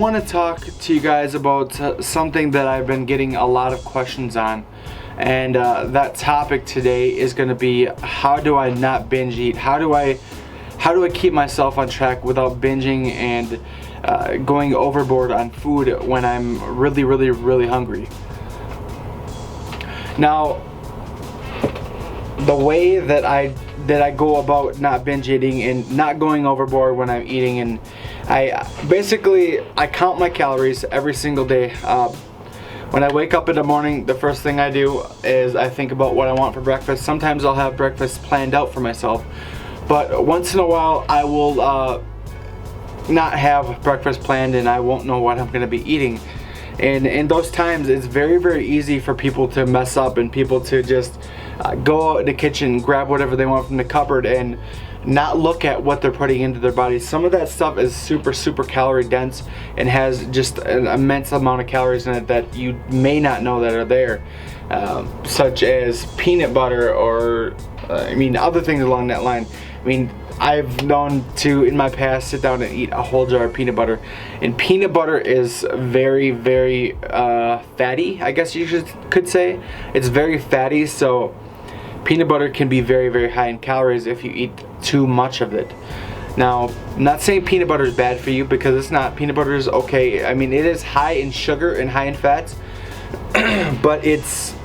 want to talk to you guys about something that I've been getting a lot of questions on, and that topic today is going to be, how do I not binge eat? How do I keep myself on track without binging and going overboard on food when I'm really hungry? Now, the way that I go about not binge eating and not going overboard when I'm eating, and I count my calories every single day. When I wake up in the morning, the first thing I do is I think about what I want for breakfast. Sometimes I'll have breakfast planned out for myself, but once in a while I will not have breakfast planned and I won't know what I'm going to be eating. And in those times, it's very easy for people to mess up and people to just go out in the kitchen, grab whatever they want from the cupboard, and not look at what they're putting into their bodies. Some of that stuff is super calorie dense and has just an immense amount of calories in it that you may not know that are there, such as peanut butter or other things along that line. I've known to, in my past, sit down and eat a whole jar of peanut butter, and peanut butter is very fatty, I guess you could say. It's very fatty, so peanut butter can be very high in calories if you eat too much of it. Now, I'm not saying peanut butter is bad for you, because it's not. Peanut butter is okay. It is high in sugar and high in fats, but it's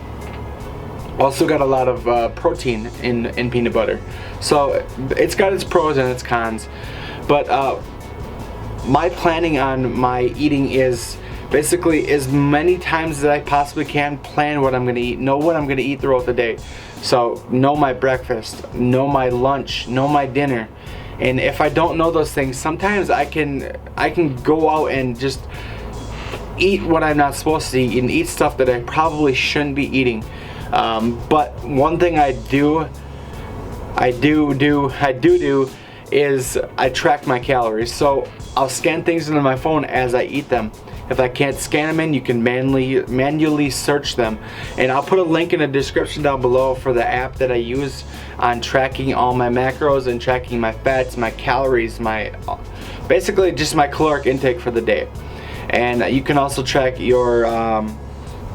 also got a lot of protein in peanut butter. So it's got its pros and its cons. But my planning on my eating is basically as many times as I possibly can plan what I'm going to eat, know what I'm going to eat throughout the day. So know my breakfast, know my lunch, know my dinner. And if I don't know those things, sometimes I can go out and just eat what I'm not supposed to eat and eat stuff that I probably shouldn't be eating. But one thing I do is I track my calories. So I'll scan things into my phone as I eat them. If I can't scan them in, you can manually search them. And I'll put a link in the description down below for the app that I use on tracking all my macros and tracking my fats, my calories, basically just my caloric intake for the day. And you can also track your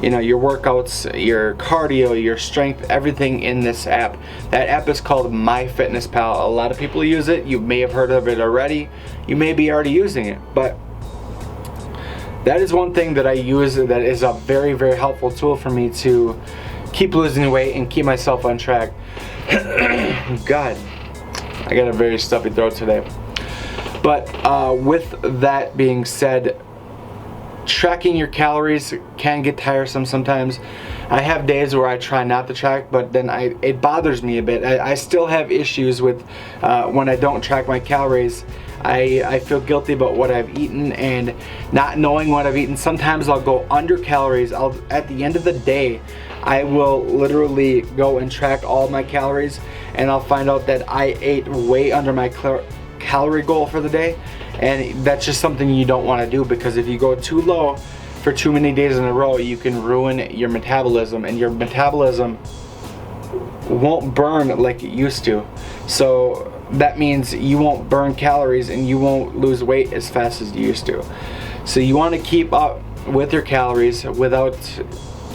your workouts, your cardio, your strength, everything in this app. That app is called MyFitnessPal. A lot of people use it. You may have heard of it already. You may be already using it, but that is one thing that I use that is a very helpful tool for me to keep losing weight and keep myself on track. God, I got a very stuffy throat today. But with that being said, tracking your calories can get tiresome sometimes. I have days where I try not to track, but then it bothers me a bit. I still have issues with when I don't track my calories. I feel guilty about what I've eaten and not knowing what I've eaten. Sometimes I'll go under calories. At the end of the day, I will literally go and track all my calories, and I'll find out that I ate way under my calorie goal for the day. And that's just something you don't want to do, because if you go too low for too many days in a row, you can ruin your metabolism, and your metabolism won't burn like it used to. So that means you won't burn calories and you won't lose weight as fast as you used to. So you want to keep up with your calories without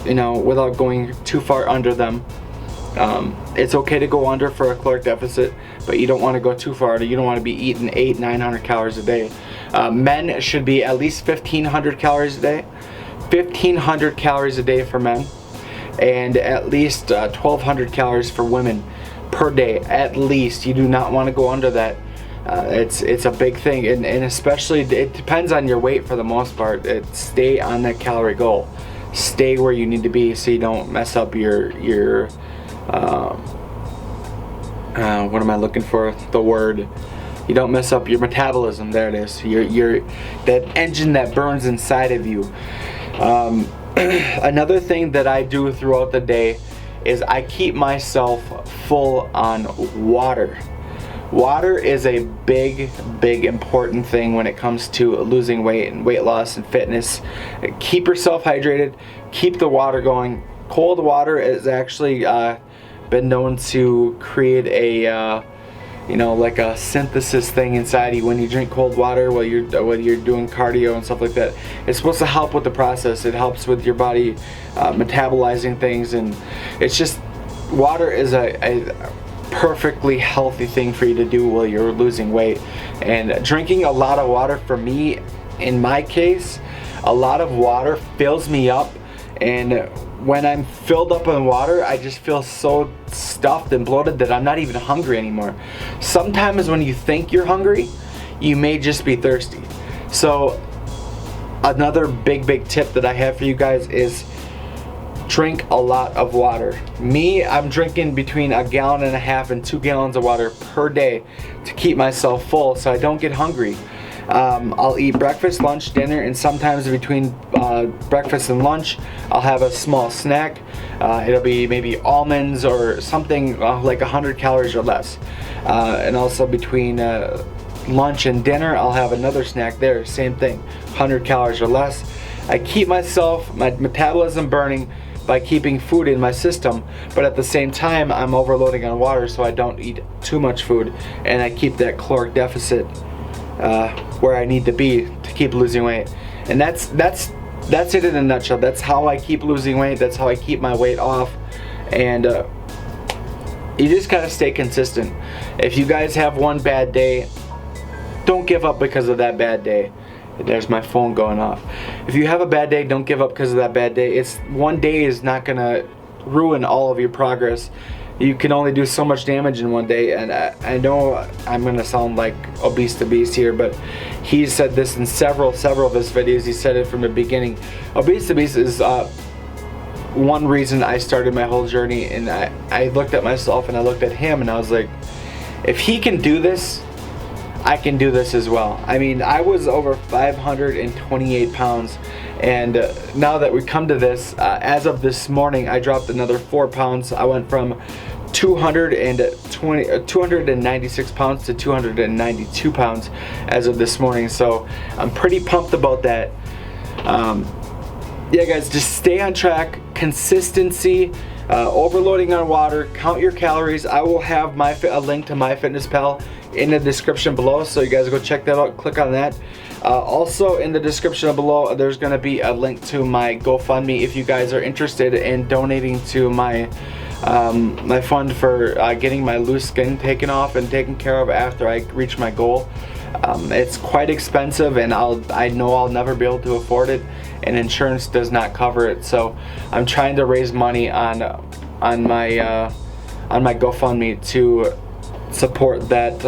going too far under them. It's okay to go under for a caloric deficit, but you don't want to go too far. You don't want to be eating 800-900 calories a day. Men should be at least 1,500 calories a day. 1,500 calories a day for men, and at least 1,200 calories for women per day. At least. You do not want to go under that. It's a big thing, and especially it depends on your weight for the most part. Stay on that calorie goal. Stay where you need to be so you don't mess up your what am I looking for? The word. You don't mess up your metabolism. There it is. Your that engine that burns inside of you. Another thing that I do throughout the day is I keep myself full on water. Water is a big important thing when it comes to losing weight and weight loss and fitness. Keep yourself hydrated. Keep the water going. Cold water is actually been known to create you know, like a synthesis thing inside you when you drink cold water while you're doing cardio and stuff like that. It's supposed to help with the process. It helps with your body metabolizing things, and it's just, water is a perfectly healthy thing for you to do while you're losing weight. And drinking a lot of water, for me, in my case, a lot of water fills me up, and when I'm filled up on water, I just feel so stuffed and bloated that I'm not even hungry anymore. Sometimes when you think you're hungry, you may just be thirsty. So another big tip that I have for you guys is drink a lot of water. Me, I'm drinking between 1.5 gallons and 2 gallons of water per day to keep myself full so I don't get hungry. I'll eat breakfast, lunch, dinner, and sometimes between breakfast and lunch, I'll have a small snack. It'll be maybe almonds or something like 100 calories or less. And also between lunch and dinner, I'll have another snack there, same thing, 100 calories or less. I keep my metabolism burning by keeping food in my system, but at the same time, I'm overloading on water so I don't eat too much food, and I keep that caloric deficit where I need to be to keep losing weight. And that's it in a nutshell. That's how I keep losing weight. That's how I keep my weight off. And you just gotta stay consistent. If you guys have one bad day, don't give up because of that bad day. There's my phone going off. If you have a bad day, don't give up because of that bad day. One day is not gonna ruin all of your progress. You can only do so much damage in one day, and I know I'm gonna sound like obese to beast here, but he said this in several of his videos. He said it from the beginning. Obese to beast is one reason I started my whole journey, and I looked at myself and I looked at him and I was like, if he can do this, I can do this as well. I mean, I was over 528 pounds, and now that we come to this, as of this morning, I dropped another 4 pounds. I went from 296 pounds to 292 pounds as of this morning, so I'm pretty pumped about that. Yeah guys, just stay on track, consistency, overloading on water, count your calories. I will have a link to MyFitnessPal in the description below, so you guys go check that out, click on that. Also in the description below, there's going to be a link to my GoFundMe if you guys are interested in donating to my my fund for getting my loose skin taken off and taken care of after I reach my goal. It's quite expensive, and I know I'll never be able to afford it, and insurance does not cover it. So I'm trying to raise money on my GoFundMe to support that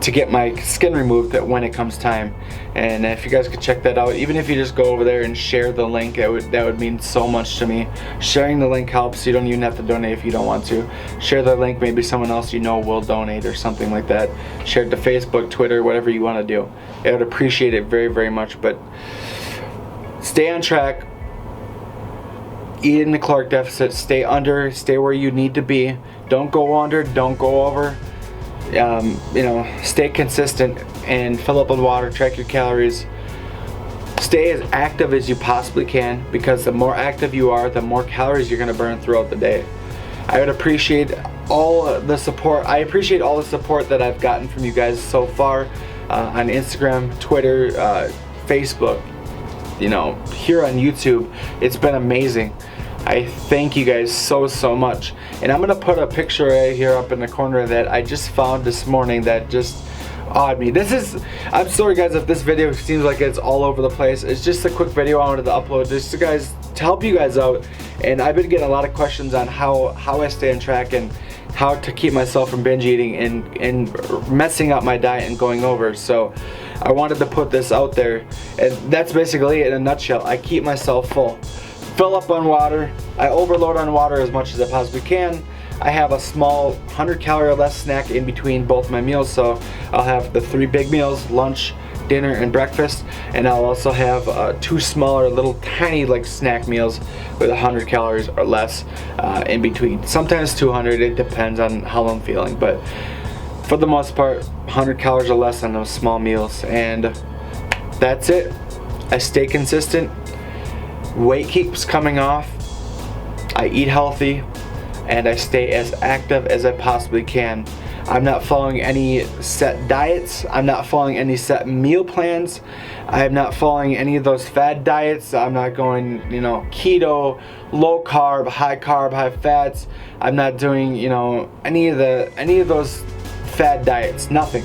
to get my skin removed when it comes time. And if you guys could check that out, even if you just go over there and share the link, that would mean so much to me. Sharing the link helps. You don't even have to donate if you don't want to. Share the link, maybe someone else you know will donate or something like that. Share it to Facebook, Twitter, whatever you want to do. I would appreciate it very much. But stay on track, eat in the caloric deficit, stay where you need to be. Don't go under, don't go over. You know, stay consistent and fill up with water, track your calories. Stay as active as you possibly can, because the more active you are, the more calories you're going to burn throughout the day. I would appreciate all the support. I appreciate all the support that I've gotten from you guys so far on Instagram, Twitter, Facebook, you know, here on YouTube. It's been amazing. I thank you guys so much. And I'm gonna put a picture right here up in the corner that I just found this morning that just awed me. I'm sorry guys if this video seems like it's all over the place. It's just a quick video I wanted to upload just to help you guys out. And I've been getting a lot of questions on how I stay on track and how to keep myself from binge eating and messing up my diet and going over. So I wanted to put this out there, and that's basically it in a nutshell. I keep myself full. Fill up on water. I overload on water as much as I possibly can. I have a small 100 calorie or less snack in between both my meals, so I'll have the 3 big meals, lunch, dinner, and breakfast, and I'll also have 2 smaller little tiny like snack meals with 100 calories or less in between. Sometimes 200, it depends on how I'm feeling, but for the most part 100 calories or less on those small meals. And that's it. I stay consistent. Weight keeps coming off. I eat healthy, and I stay as active as I possibly can. I'm not following any set diets. I'm not following any set meal plans. I'm not following any of those fad diets. I'm not going, you know, keto, low carb, high fats. I'm not doing, you know, any of those fad diets. Nothing.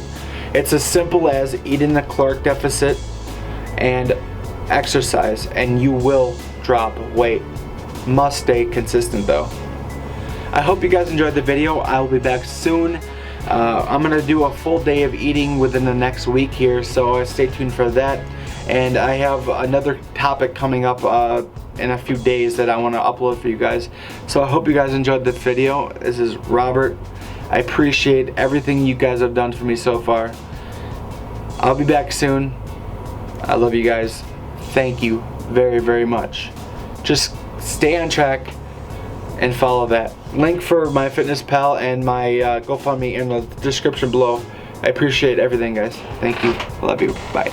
It's as simple as eating the caloric deficit and exercise, and you will drop weight. Must stay consistent though. I hope you guys enjoyed the video. I will be back soon. I'm gonna do a full day of eating within the next week here, so stay tuned for that. And I have another topic coming up in a few days that I want to upload for you guys. So I hope you guys enjoyed this video. This is Robert. I appreciate everything you guys have done for me so far. I'll be back soon. I love you guys. Thank you very, very much. Just stay on track and follow that. Link for my MyFitnessPal and my GoFundMe in the description below. I appreciate everything, guys. Thank you. I love you. Bye.